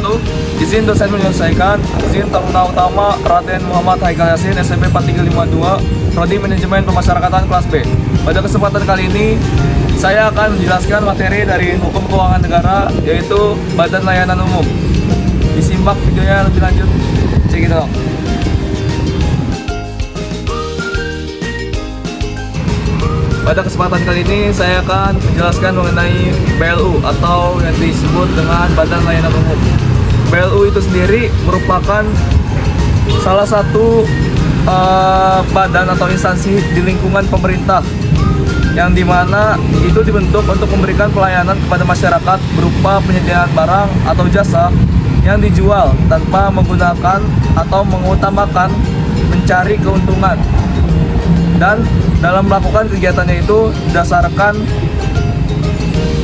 wabarakatuh. Izin dosen menyelesaikan. Izin Taruna Utama Raden Muhammad Haikal Yasin, SMP 4352, Prodi Manajemen Pemasyarakatan kelas B. Pada kesempatan kali ini, saya akan menjelaskan materi dari Hukum Keuangan Negara, yaitu Badan Layanan Umum. Disimak videonya lebih lanjut. Check it out. Pada kesempatan kali ini saya akan menjelaskan mengenai BLU atau yang disebut dengan Badan Layanan Umum. BLU itu sendiri merupakan salah satu badan atau instansi di lingkungan pemerintah yang dimana itu dibentuk untuk memberikan pelayanan kepada masyarakat berupa penyediaan barang atau jasa yang dijual tanpa menggunakan atau mengutamakan mencari keuntungan. Dan dalam melakukan kegiatannya itu didasarkan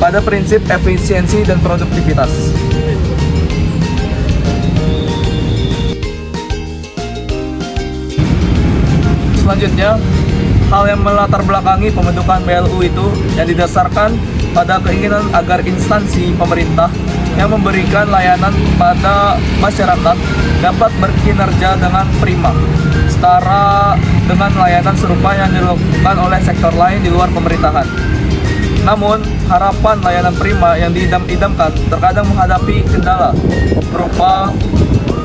pada prinsip efisiensi dan produktivitas. Selanjutnya, hal yang melatar belakangi pembentukan BLU itu yang didasarkan pada keinginan agar instansi pemerintah yang memberikan layanan pada masyarakat dapat berkinerja dengan prima, setara dengan layanan serupa yang dilakukan oleh sektor lain di luar pemerintahan. Namun, harapan layanan prima yang diidam-idamkan terkadang menghadapi kendala berupa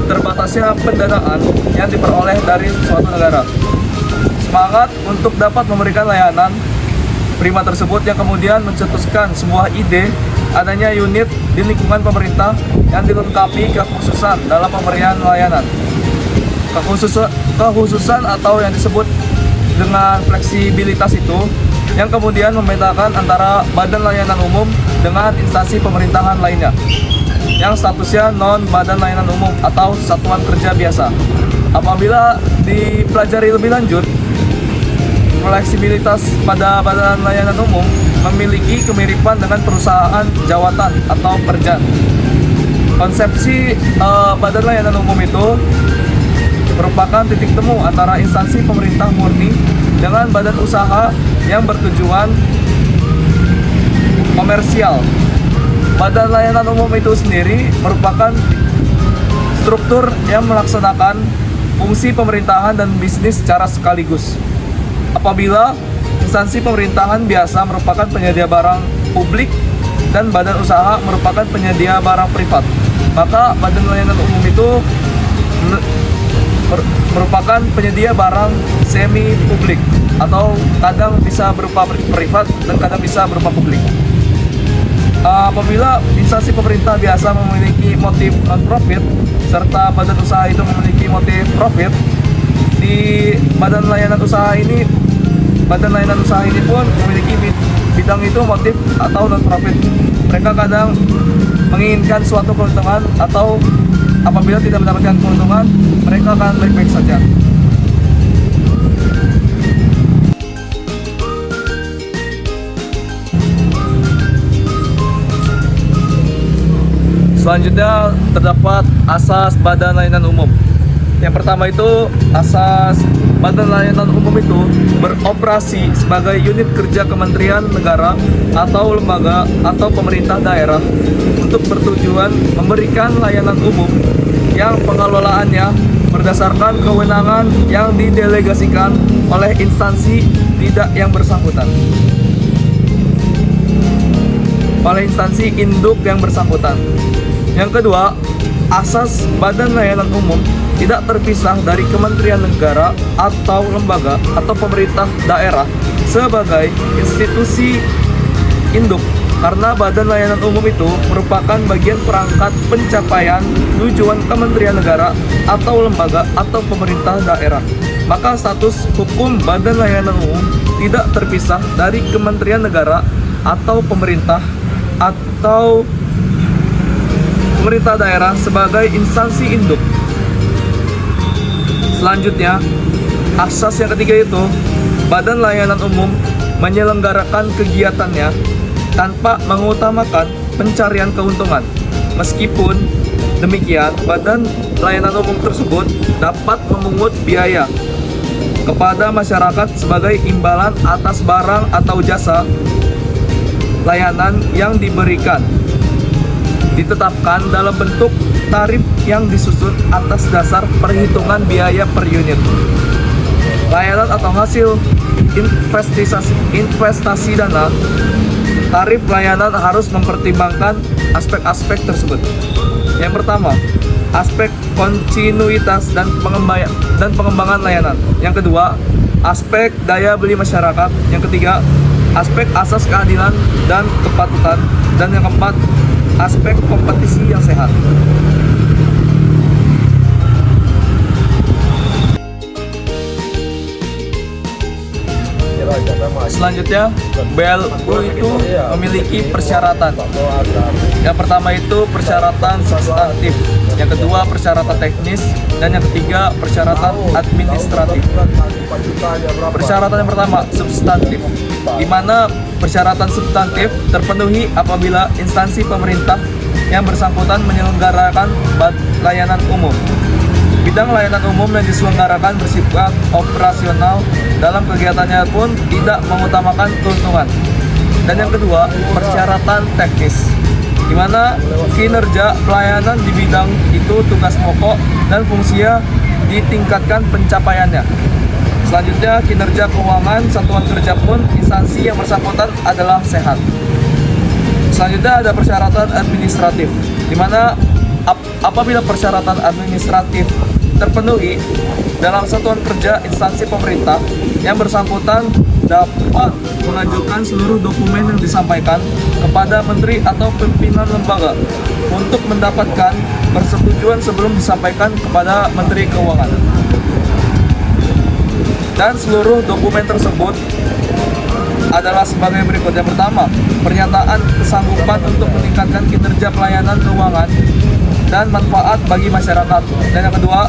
terbatasnya pendanaan yang diperoleh dari suatu negara. Semangat untuk dapat memberikan layanan prima tersebut yang kemudian mencetuskan sebuah ide adanya unit di lingkungan pemerintah yang dilengkapi kekhususan dalam pemberian layanan. Kekhususan atau yang disebut dengan fleksibilitas itu yang kemudian membedakan antara badan layanan umum dengan instansi pemerintahan lainnya yang statusnya non badan layanan umum atau satuan kerja biasa. Apabila dipelajari lebih lanjut, fleksibilitas pada badan layanan umum memiliki kemiripan dengan perusahaan jawatan atau perjan. Konsepsi badan layanan umum itu merupakan titik temu antara instansi pemerintah murni dengan badan usaha yang bertujuan komersial. Badan layanan umum itu sendiri merupakan struktur yang melaksanakan fungsi pemerintahan dan bisnis secara sekaligus. Apabila instansi pemerintahan biasa merupakan penyedia barang publik dan badan usaha merupakan penyedia barang privat, maka badan layanan umum itu merupakan penyedia barang semi publik atau kadang bisa berupa privat dan kadang bisa berupa publik. Apabila instansi pemerintah biasa memiliki motif non-profit serta badan usaha itu memiliki motif profit, di badan layanan usaha ini pun memiliki bidang itu motif atau non-profit. Mereka kadang menginginkan suatu keuntungan atau apabila tidak mendapatkan keuntungan, mereka akan baik-baik saja. Selanjutnya terdapat asas badan layanan umum. Yang pertama itu asas badan layanan umum itu beroperasi sebagai unit kerja kementerian negara atau lembaga atau pemerintah daerah untuk bertujuan memberikan layanan umum yang pengelolaannya berdasarkan kewenangan yang didelegasikan oleh instansi tidak yang bersangkutan. Oleh instansi induk yang bersangkutan. Yang kedua, asas badan layanan umum tidak terpisah dari kementerian negara atau lembaga atau pemerintah daerah sebagai institusi induk, karena badan layanan umum itu merupakan bagian perangkat pencapaian tujuan kementerian negara atau lembaga atau pemerintah daerah. Maka status hukum badan layanan umum tidak terpisah dari kementerian negara atau pemerintah daerah sebagai instansi induk. Selanjutnya, asas yang ketiga itu badan layanan umum menyelenggarakan kegiatannya tanpa mengutamakan pencarian keuntungan. Meskipun demikian, badan layanan umum tersebut dapat memungut biaya kepada masyarakat sebagai imbalan atas barang atau jasa layanan yang diberikan. ditetapkan dalam bentuk tarif yang disusun atas dasar perhitungan biaya per unit layanan atau hasil investasi dana. Tarif layanan harus mempertimbangkan aspek-aspek tersebut. Yang pertama, aspek kontinuitas dan pengembangan layanan. Yang kedua, aspek daya beli masyarakat. Yang ketiga, aspek asas keadilan dan kepatutan. Dan yang keempat, aspek kompetisi yang sehat. Selanjutnya, BLU itu memiliki persyaratan. Yang pertama itu persyaratan substantif, yang kedua persyaratan teknis, dan yang ketiga persyaratan administratif. Persyaratan yang pertama, substantif, di mana persyaratan substantif terpenuhi apabila instansi pemerintah yang bersangkutan menyelenggarakan layanan umum. Bidang layanan umum yang diselenggarakan bersifat operasional, dalam kegiatannya pun tidak mengutamakan keuntungan. Dan yang kedua, persyaratan teknis, di mana kinerja pelayanan di bidang itu tugas pokok dan fungsinya ditingkatkan pencapaiannya. Selanjutnya, kinerja keuangan satuan kerja pun instansi yang bersangkutan adalah sehat. Selanjutnya ada persyaratan administratif, di mana apabila persyaratan administratif terpenuhi dalam satuan kerja instansi pemerintah yang bersangkutan dapat mengajukan seluruh dokumen yang disampaikan kepada menteri atau pimpinan lembaga untuk mendapatkan persetujuan sebelum disampaikan kepada Menteri Keuangan. Dan seluruh dokumen tersebut adalah sebagai berikut. Yang pertama, pernyataan kesanggupan untuk meningkatkan kinerja pelayanan keuangan dan manfaat bagi masyarakat. Dan yang kedua,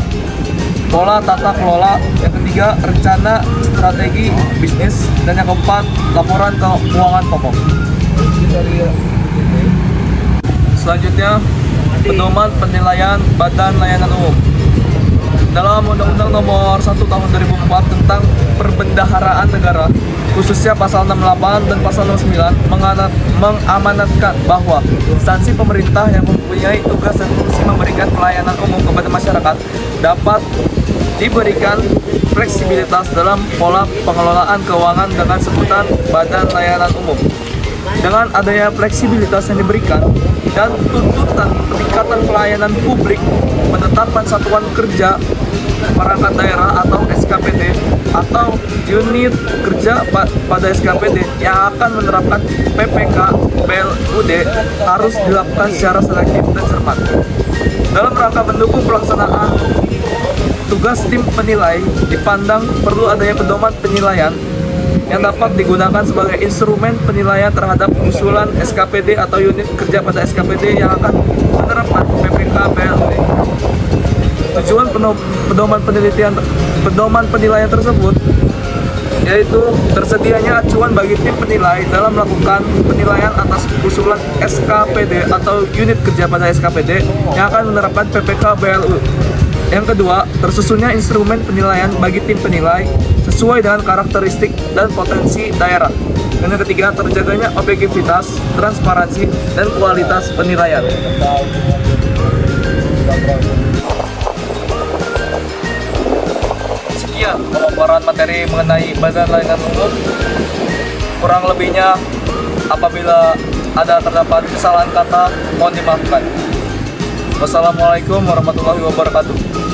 pola tata kelola. Yang ketiga, rencana strategi bisnis. Dan yang keempat, laporan keuangan pokok. Selanjutnya, pedoman penilaian Badan Layanan Umum. Dalam Undang-Undang Nomor 1 Tahun 2004 tentang Perbendaharaan Negara, khususnya pasal 68 dan pasal 69 mengamanatkan bahwa instansi pemerintah yang mempunyai tugas dan fungsi memberikan pelayanan umum kepada masyarakat dapat diberikan fleksibilitas dalam pola pengelolaan keuangan dengan sebutan Badan Layanan Umum. Dengan adanya fleksibilitas yang diberikan dan tuntutan peningkatan pelayanan publik, penetapan satuan kerja perangkat daerah atau SKPD atau unit kerja pada SKPD yang akan menerapkan PPK BLUD harus dilakukan secara selektif dan cermat. Dalam rangka mendukung pelaksanaan tugas tim penilai, dipandang perlu adanya pedoman penilaian yang dapat digunakan sebagai instrumen penilaian terhadap usulan SKPD atau unit kerja pada SKPD yang akan menerapkan PPK BLUD. Tujuan pedoman penilaian tersebut yaitu tersedianya acuan bagi tim penilai dalam melakukan penilaian atas usulan SKPD atau unit kerja pada SKPD yang akan menerapkan PPK BLU. Yang kedua, tersusunnya instrumen penilaian bagi tim penilai sesuai dengan karakteristik dan potensi daerah. Dan yang ketiga, terjaganya objektivitas, transparansi, dan kualitas penilaian. Sekian pemaparan materi mengenai Badan Layanan Umum. Kurang lebihnya apabila ada terdapat kesalahan kata, mohon dimaafkan. Wassalamualaikum warahmatullahi wabarakatuh.